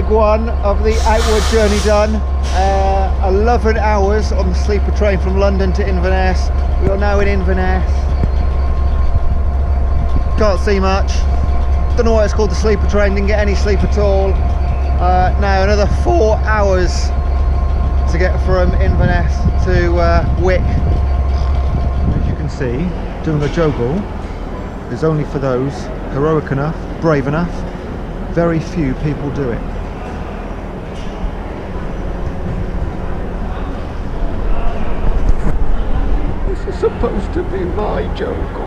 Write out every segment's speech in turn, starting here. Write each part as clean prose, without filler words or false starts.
leg one of the outward journey done. 11 hours on the sleeper train from London to Inverness. We are now in Inverness. Can't see much. Don't know why it's called the sleeper train, didn't get any sleep at all. Now another 4 hours to get from Inverness to Wick. As you can see, doing a jogle is only for those heroic enough, brave enough. Very few people do it. This is supposed to be my jogle.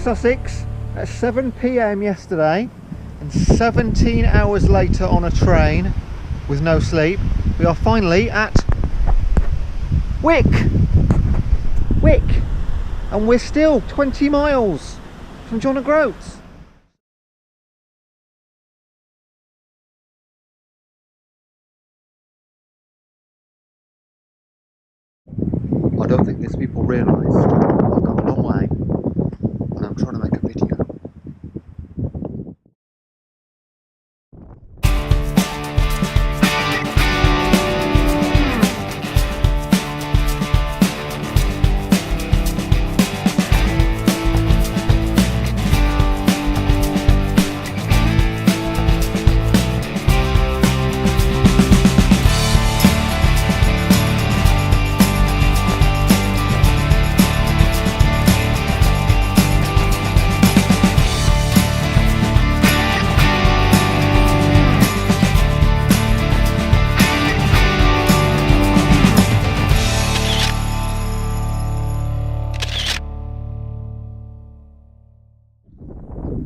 Sussex at 7 PM yesterday, and 17 hours later on a train with no sleep, we are finally at Wick, and we're still 20 miles from John and Groats. I don't think these people realise I've come a long way. I'm trying to make a video.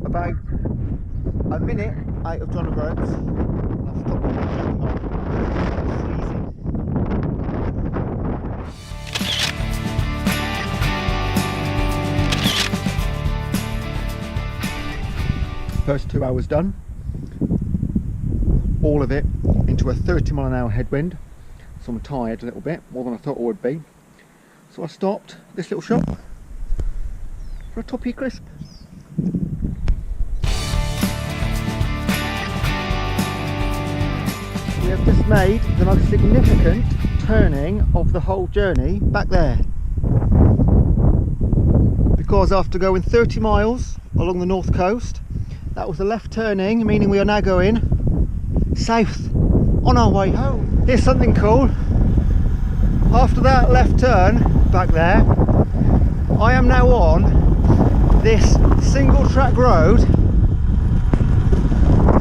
About a minute out of John and Groats, and I've stopped my jacket on. It's freezing. First 2 hours done. All of it into a 30-mile-an-hour headwind. So I'm tired a little bit, more than I thought I would be. So I stopped at this little shop for a toppy crisp. We have just made the most significant turning of the whole journey back there, because after going 30 miles along the north coast, that was a left turning, meaning we are now going south on our way home. Here's something cool. After that left turn back there, I am now on this single track road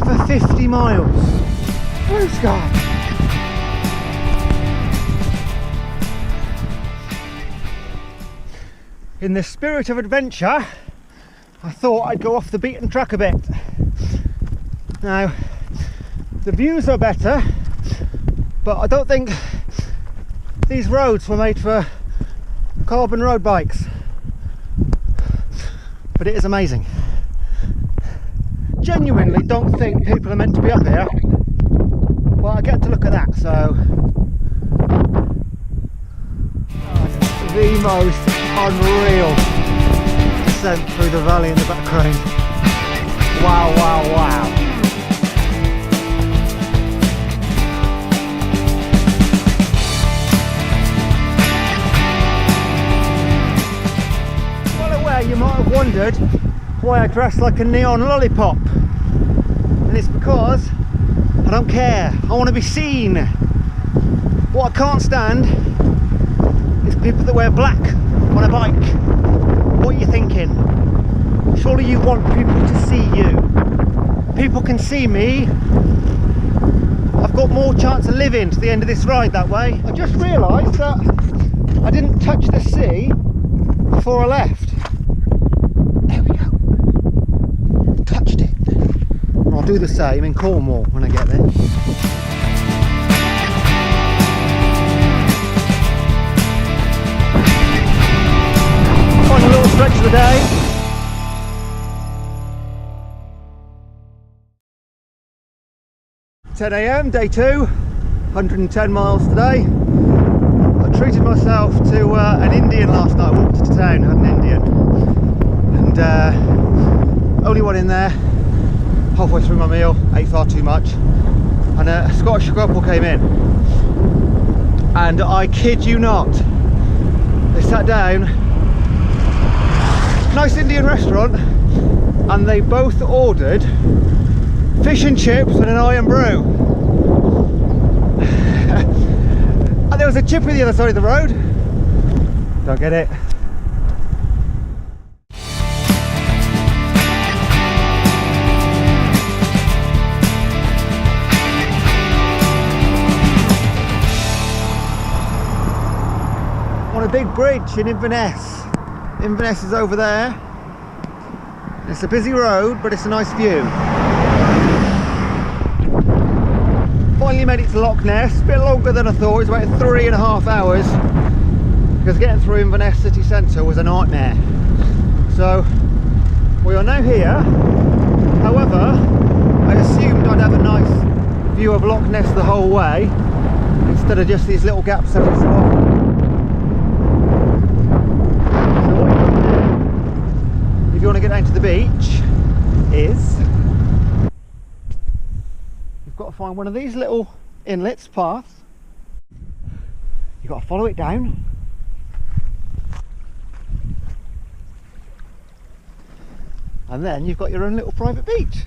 for 50 miles. Blue sky. In the spirit of adventure, I thought I'd go off the beaten track a bit. Now, the views are better, but I don't think these roads were made for carbon road bikes. But it is amazing. Genuinely don't think people are meant to be up here. Well, I get to look at that, so the most unreal descent through the valley in the background. Wow, wow, wow. Well aware you might have wondered why I dress like a neon lollipop, and it's because I don't care. I want to be seen. What I can't stand is people that wear black on a bike. What are you thinking? Surely you want people to see you. People can see me. I've got more chance of living to the end of this ride that way. I just realised that I didn't touch the sea before I left. There we go. Touched it. I'll do the same in Cornwall when I get there. Final little stretch of the day. 10 AM, day 2. 110 miles today. I treated myself to an Indian last night. I walked into town, had an Indian, and only one in there. Halfway through my meal, ate far too much, and a Scottish couple came in, and I kid you not, they sat down, nice Indian restaurant, and they both ordered fish and chips and an iron brew. And there was a chippy the other side of the road. Don't get it. On a big bridge in Inverness. Inverness is over there. It's a busy road, but it's a nice view. Finally made it to Loch Ness. A bit longer than I thought. It was about 3.5 hours, because getting through Inverness city centre was a nightmare. So we are now here. However, I assumed I'd have a nice view of Loch Ness the whole way, instead of just these little gaps every so often. If you want to get down to the beach, is you've got to find one of these little inlets, paths. You've got to follow it down, and then you've got your own little private beach.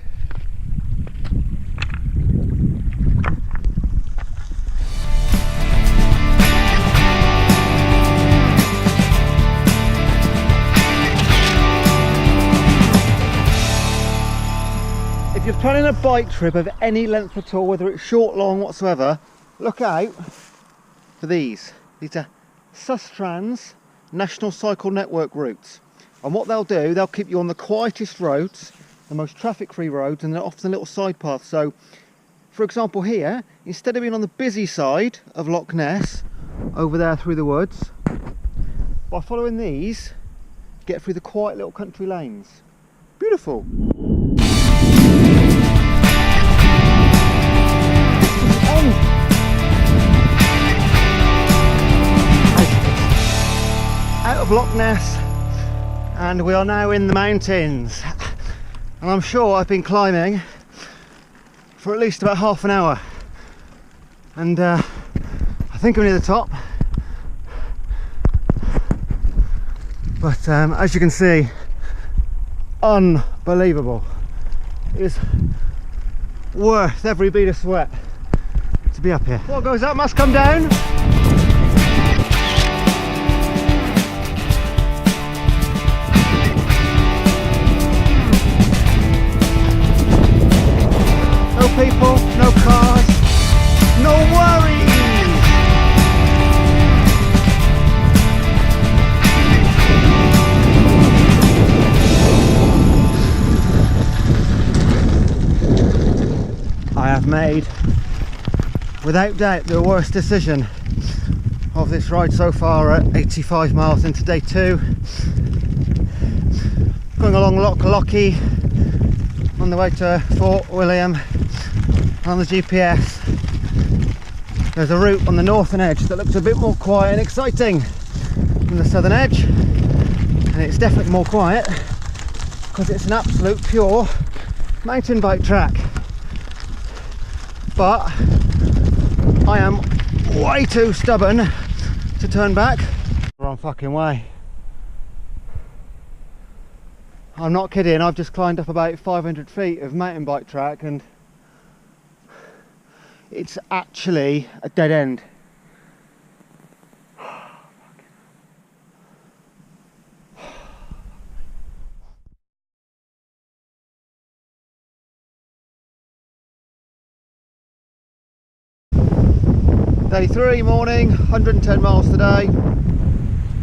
If you're planning a bike trip of any length at all, whether it's short, long, whatsoever, look out for these. These are Sustrans National Cycle Network routes. And what they'll do, they'll keep you on the quietest roads, the most traffic-free roads, and they're often little side paths. So, for example here, instead of being on the busy side of Loch Ness, over there through the woods, by following these, get through the quiet little country lanes. Beautiful. Out of Loch Ness, and we are now in the mountains, and I'm sure I've been climbing for at least about half an hour, and I think I'm near the top, but as you can see, unbelievable. It's worth every bead of sweat to be up here. What goes up must come down. No people, no cars, no worries. I have made, without doubt, the worst decision of this ride so far at 85 miles into day 2. Going along Loch Lochy on the way to Fort William. On the GPS, there's a route on the northern edge that looks a bit more quiet and exciting than the southern edge, and it's definitely more quiet because it's an absolute pure mountain bike track. But I am way too stubborn to turn back. Wrong fucking way. I'm not kidding, I've just climbed up about 500 feet of mountain bike track, and it's actually a dead end. Day 3 morning, 110 miles today.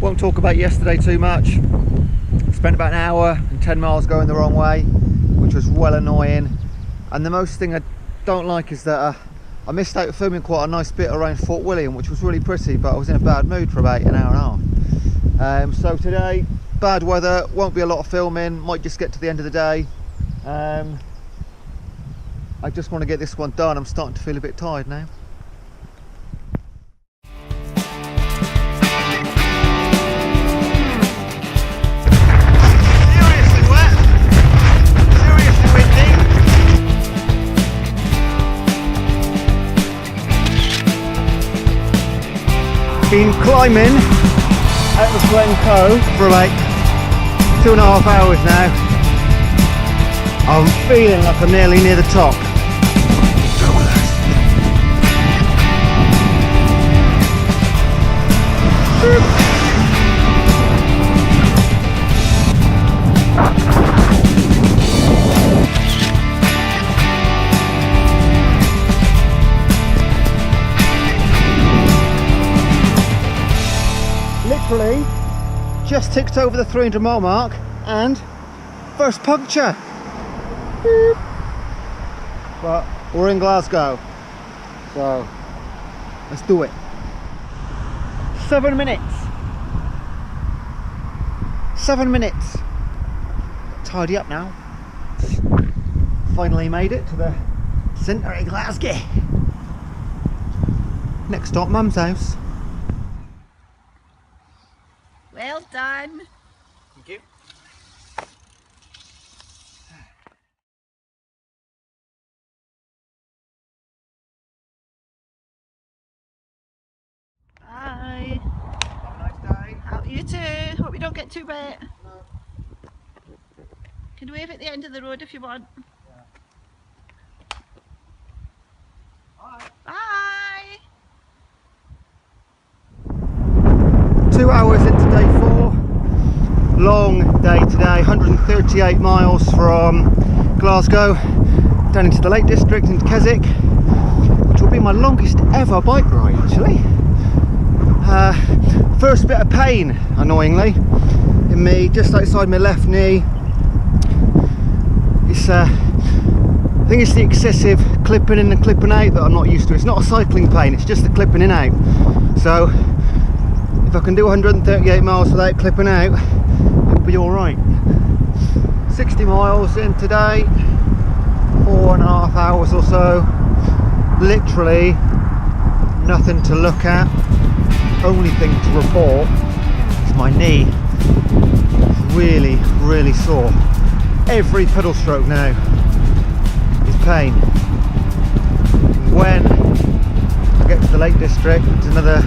Won't talk about yesterday too much. Spent about an hour and 10 miles going the wrong way, which was well annoying. And the most thing I don't like is that I missed out filming quite a nice bit around Fort William, which was really pretty, but I was in a bad mood for about an hour and a half. So today, bad weather, won't be a lot of filming, might just get to the end of the day. I just want to get this one done. I'm starting to feel a bit tired now. been climbing out of Glen Cove for like 2.5 hours now. I'm feeling like I'm nearly near the top. Literally just ticked over the 300 mile mark and first puncture. Boop. But we're in Glasgow, so let's do it. 7 minutes. 7 minutes. Tidy up now. Finally made it to the centre of Glasgow. Next stop, Mum's house. Well done. Thank you. Bye. Have a nice day. You too. Hope you don't get too wet. No. Can wave at the end of the road if you want. Yeah. Bye. Bye. 2 hours into day 4. Long day today. 138 miles from Glasgow down into the Lake District into Keswick, which will be my longest ever bike ride actually. First bit of pain, annoyingly, in me, just outside my left knee. It's I think it's the excessive clipping in and clipping out that I'm not used to. It's not a cycling pain, it's just the clipping in out. So if I can do 138 miles without clipping out, it'll be alright. 60 miles in today, 4.5 hours or so. Literally nothing to look at. Only thing to report is my knee. It's really, really sore. Every pedal stroke now is pain. When I get to the Lake District, it's another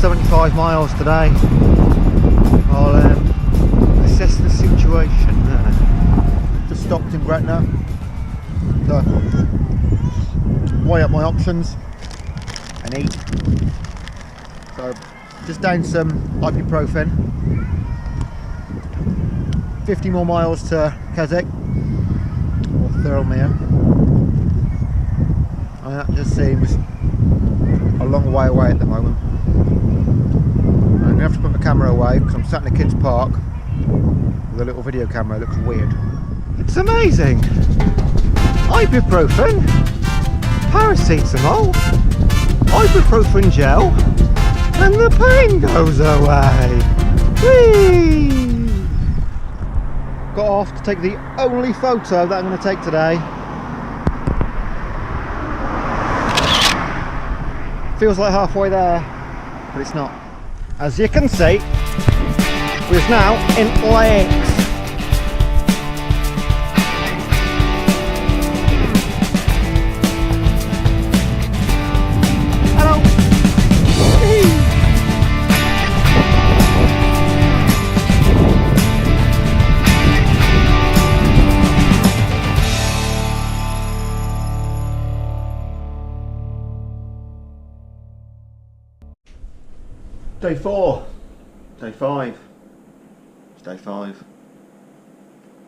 75 miles today. I'll assess the situation there. Just stopped in Gretna to weigh up my options and eat. So just down some ibuprofen. 50 more miles to Keswick or THIRLMERE, and that just seems a long way away at the moment. I'm going to have to put my camera away because I'm sat in a kids' park with a little video camera. It looks weird. It's amazing. Ibuprofen, paracetamol, ibuprofen gel, and the pain goes away. Whee! Got off to take the only photo that I'm going to take today. Feels like halfway there, but it's not. As you can see, we're now in lakes. Day 4, day 5, it's day 5.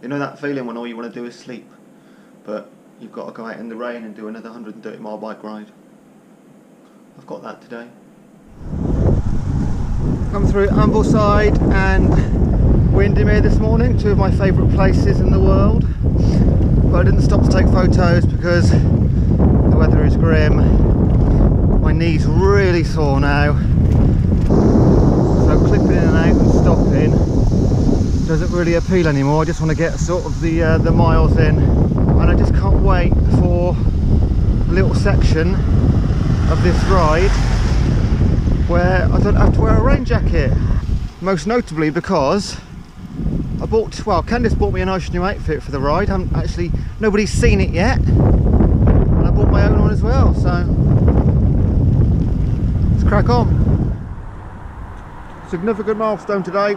You know that feeling when all you want to do is sleep, but you've got to go out in the rain and do another 130 mile bike ride? I've got that today. Come through Ambleside and Windermere this morning, two of my favourite places in the world, but I didn't stop to take photos because the weather is grim. My knee's really sore now. So clipping in and out and stopping doesn't really appeal anymore. I just want to get sort of the miles in, and I just can't wait for a little section of this ride where I don't have to wear a rain jacket. Most notably because I bought, well, Candice bought me a nice new outfit for the ride. Nobody's seen it yet, and I bought my own one as well. So it's crack on. Significant milestone today.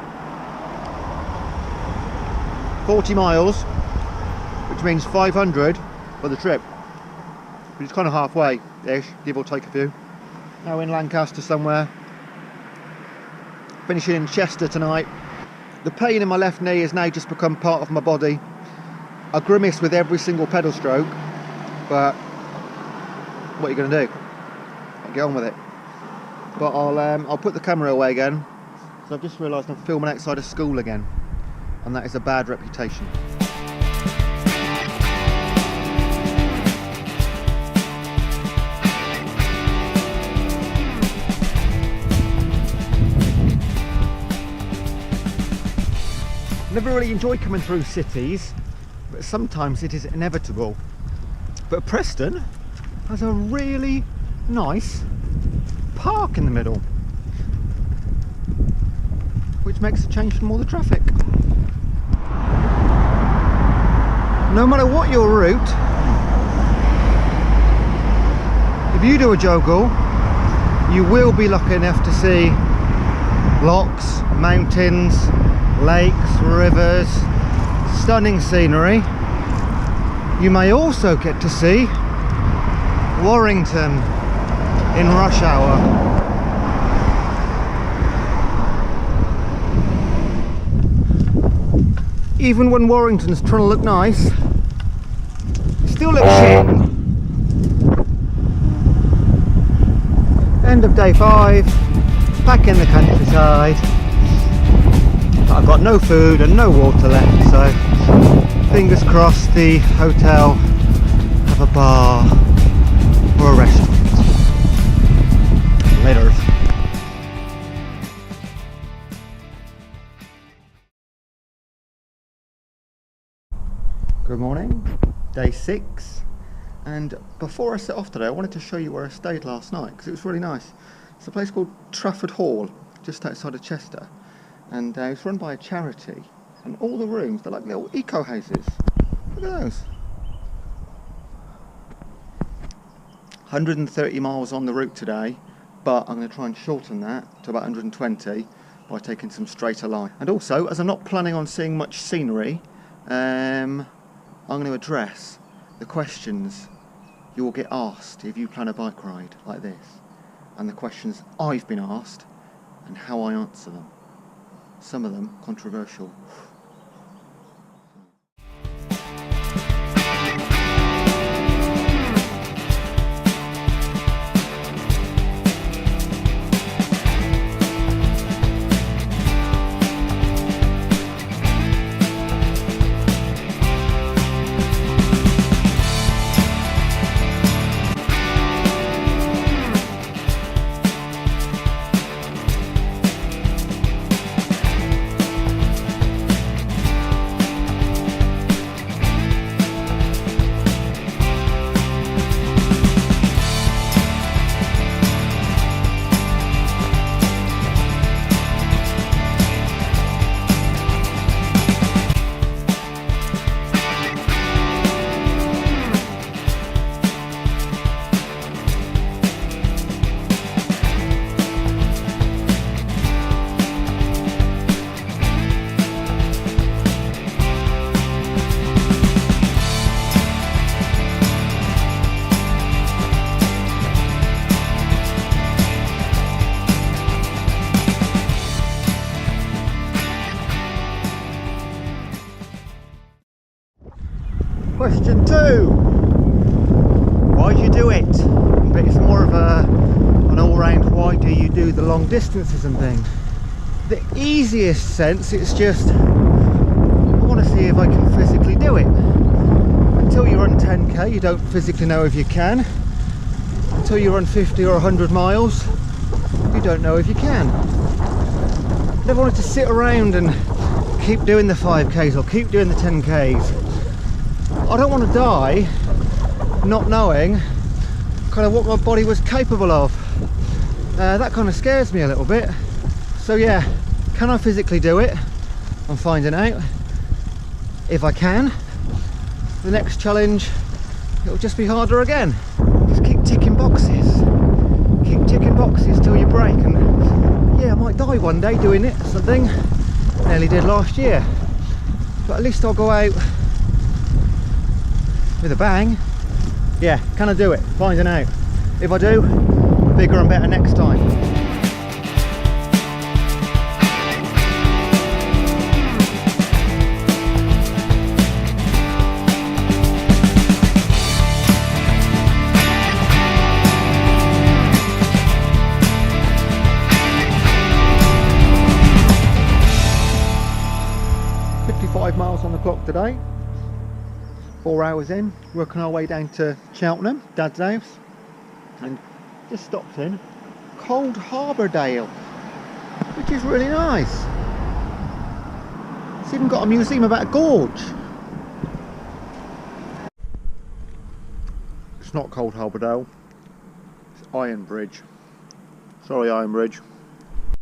40 miles, which means 500 for the trip, which is kind of halfway-ish, give or take a few. Now in Lancaster somewhere, finishing in Chester tonight. The pain in my left knee has now just become part of my body. I grimace with every single pedal stroke, but what are you going to do? I'll get on with it. But I'll put the camera away again, so I've just realised I'm filming outside of school again, and that is a bad reputation. Never really enjoy coming through cities, but sometimes it is inevitable. But Preston has a really nice park in the middle, which makes a change from all the traffic. No matter what your route, if you do a JOGLE, you will be lucky enough to see lochs, mountains, lakes, rivers, stunning scenery. You may also get to see Warrington in rush hour. Even when Warrington's trying to look nice, it still looks shit. End of day 5, back in the countryside. I've got no food and no water left, so fingers crossed the hotel have a bar or a restaurant. Later. Good morning, day 6, and before I set off today I wanted to show you where I stayed last night because it was really nice. It's a place called Trafford Hall, just outside of Chester. And it's run by a charity, and all the rooms, they're like little eco houses. Look at those. 130 miles on the route today, but I'm going to try and shorten that to about 120 by taking some straighter line. And also, as I'm not planning on seeing much scenery, I'm going to address the questions you will get asked if you plan a bike ride like this, and the questions I've been asked and how I answer them. Some of them controversial. Question 2. Why do you do it? But it's more of an all-round why do you do the long distances and things. The easiest sense, it's just I want to see if I can physically do it. Until you run 10k you don't physically know if you can. Until you run 50 or 100 miles you don't know if you can. I never wanted to sit around and keep doing the 5k's or keep doing the 10k's. I don't want to die not knowing kind of what my body was capable of. That kind of scares me a little bit. So yeah, can I physically do it? I'm finding out. If I can, the next challenge, it'll just be harder again. Just keep ticking boxes. Keep ticking boxes till you break, and yeah, I might die one day doing it, something. Nearly did last year. But at least I'll go out with a bang. Yeah, can I do it? Finding out. If I do, bigger and better next time. Miles on the clock today, 4 hours in, working our way down to Cheltenham, Dad's house, and just stopped in Cold Harbordale, which is really nice. It's even got a museum about a gorge. It's not Cold Harbordale, it's Iron Bridge. Sorry, Iron Bridge.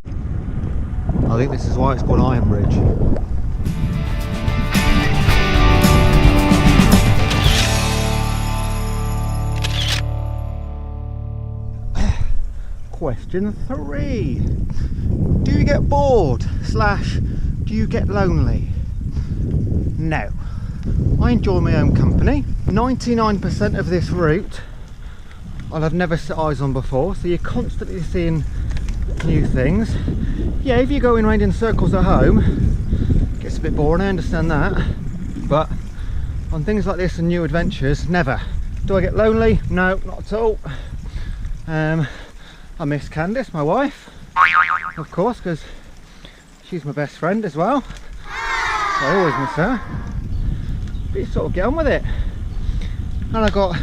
I think this is why it's called Iron Bridge. Question 3. Do you get bored / do you get lonely? No. I enjoy my own company. 99% of this route I'll have never set eyes on before, so you're constantly seeing new things. Yeah, if you're going round in circles at home, it gets a bit boring, I understand that. But on things like this and new adventures, never. Do I get lonely? No, not at all. I miss Candice, my wife, of course, because she's my best friend as well. So I always miss her. But you sort of get on with it. And I got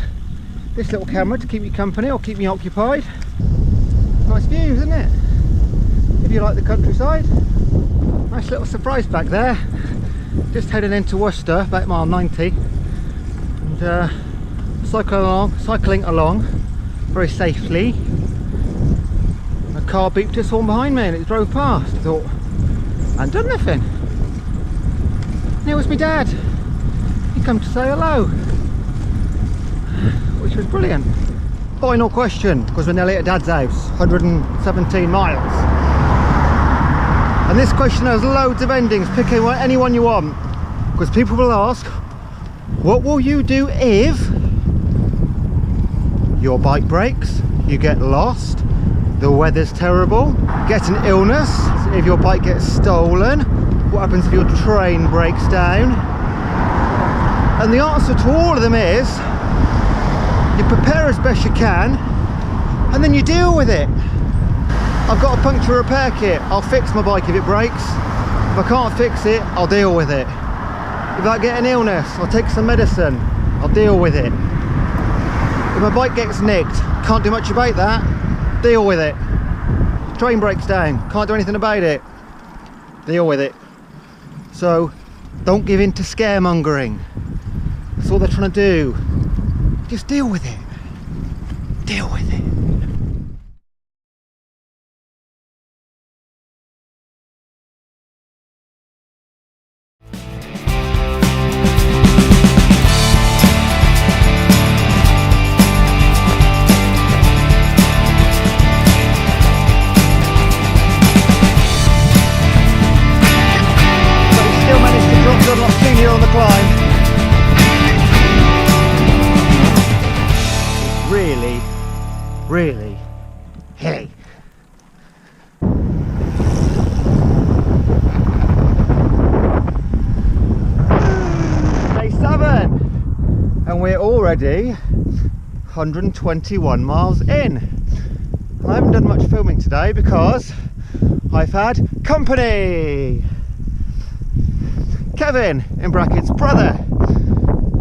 this little camera to keep me company or keep me occupied. Nice views, isn't it? If you like the countryside. Nice little surprise back there. Just heading into Worcester, about mile 90. And cycling along very safely. A car beeped its horn behind me and it drove past. I thought, I hadn't done nothing. And it was my dad. He come to say hello, which was brilliant. Final question, because we're nearly at Dad's house, 117 miles. And this question has loads of endings, pick any one you want. Because people will ask, what will you do if your bike breaks, you get lost, the weather's terrible, get an illness, if your bike gets stolen, what happens if your train breaks down? And the answer to all of them is, you prepare as best you can, and then you deal with it. I've got a puncture repair kit, I'll fix my bike if it breaks. If I can't fix it, I'll deal with it. If I get an illness, I'll take some medicine, I'll deal with it. If my bike gets nicked, can't do much about that, deal with it. Train breaks down, can't do anything about it, deal with it. So don't give in to scaremongering. That's all they're trying to do. Just deal with it. Deal with it. On the climb. It's really hilly. Day 7 and we're already 121 miles in. I haven't done much filming today because I've had company. Kevin, in brackets brother,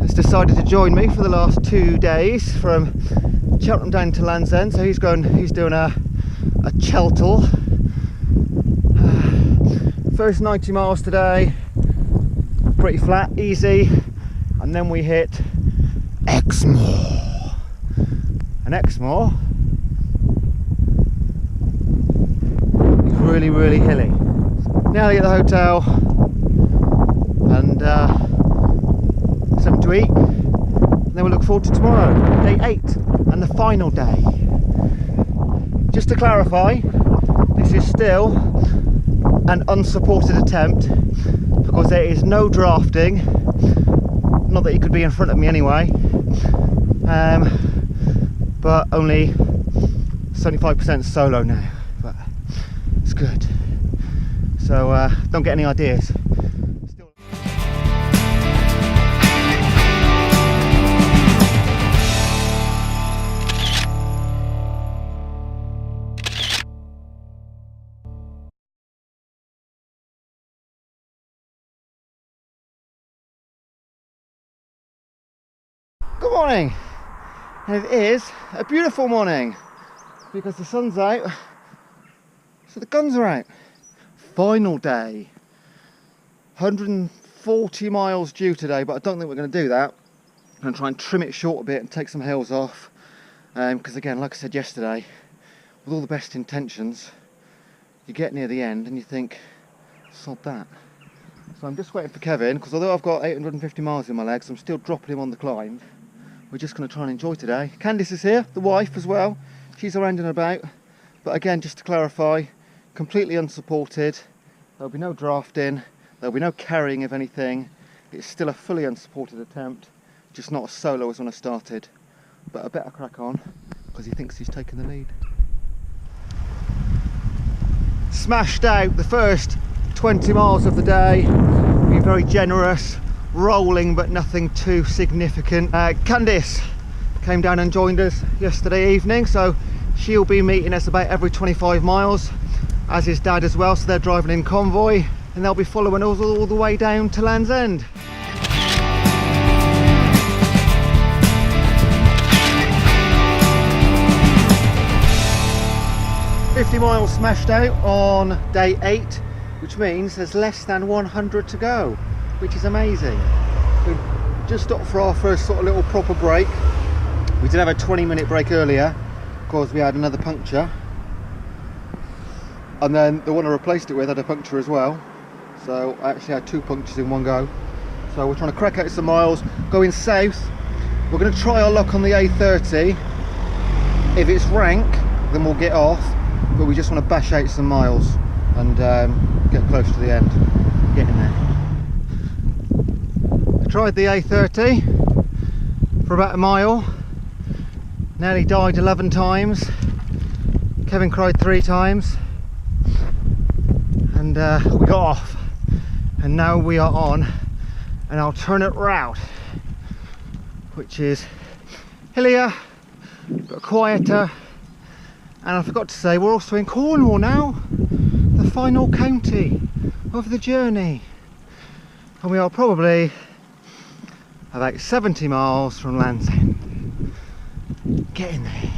has decided to join me for the last 2 days from Cheltenham down to Land's End. So he's doing a Cheltel. First 90 miles today, pretty flat, easy, and then we hit Exmoor. And Exmoor is really hilly. Nearly at the hotel. And something to eat, and then we'll look forward to tomorrow, day 8 and the final day. just to clarify, this is still an unsupported attempt because there is no drafting. Not that he could be in front of me anyway, but only 75% solo now, but it's good. So don't get any ideas. Good morning, and it is a beautiful morning because the sun's out, so the guns are out. Final day, 140 miles due today, but I don't think we're going to do that. I'm going to try and trim it short a bit and take some hills off, because again, like I said yesterday, with all the best intentions, you get near the end and you think, sod that. So I'm just waiting for Kevin, because although I've got 850 miles in my legs, I'm still dropping him on the climb. We're just going to try and enjoy today. Candice is here, the wife as well. She's around and about. But again, just to clarify, completely unsupported. There'll be no drafting. There'll be no carrying of anything. It's still a fully unsupported attempt. Just not as solo as when I started. But I better crack on, because he thinks he's taking the lead. Smashed out the first 20 miles of the day. Been very generous. Rolling, but nothing too significant. Candice came down and joined us yesterday evening, so she'll be meeting us about every 25 miles, as is Dad as well, so they're driving in convoy and they'll be following us all the way down to Land's End. $50 miles smashed out on day 8, which means there's less than 100 to go, which is amazing. We just stopped for our first sort of little proper break. We did have a 20-minute break earlier because we had another puncture, and then the one I replaced it with had a puncture as well, so I actually had 2 punctures in one go. So we're trying to crack out some miles going south. We're going to try our luck on the A30. If it's rank, then we'll get off, but we just want to bash out some miles and get close to the end, get in there. Tried the A30 for about a mile, nearly died 11 times. Kevin cried 3 times, and we got off, and now we are on an alternate route, which is hillier but quieter. And I forgot to say, we're also in Cornwall now, the final county of the journey, and we are probably about 70 miles from Land's End. Get in there.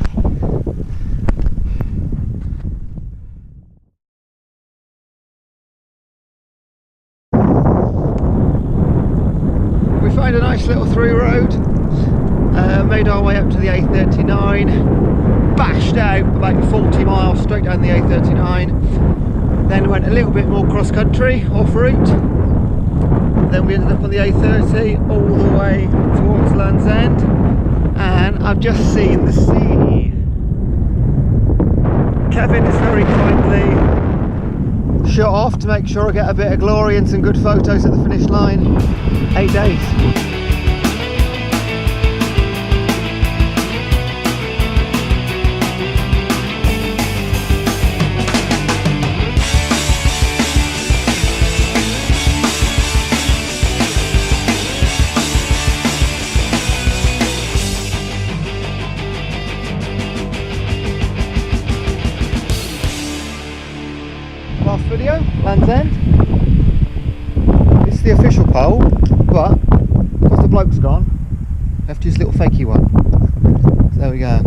We found a nice little through road, made our way up to the A39, bashed out about 40 miles straight down the A39, then went a little bit more cross country, off route. Then we ended up on the A30 all the way towards Land's End, and I've just seen the sea. Kevin is very kindly shut off to make sure I get a bit of glory and some good photos at the finish line. 8 days. Last video, Land's End. It's the official pole, but because the bloke's gone, I have to use a little fakey one. So there we go.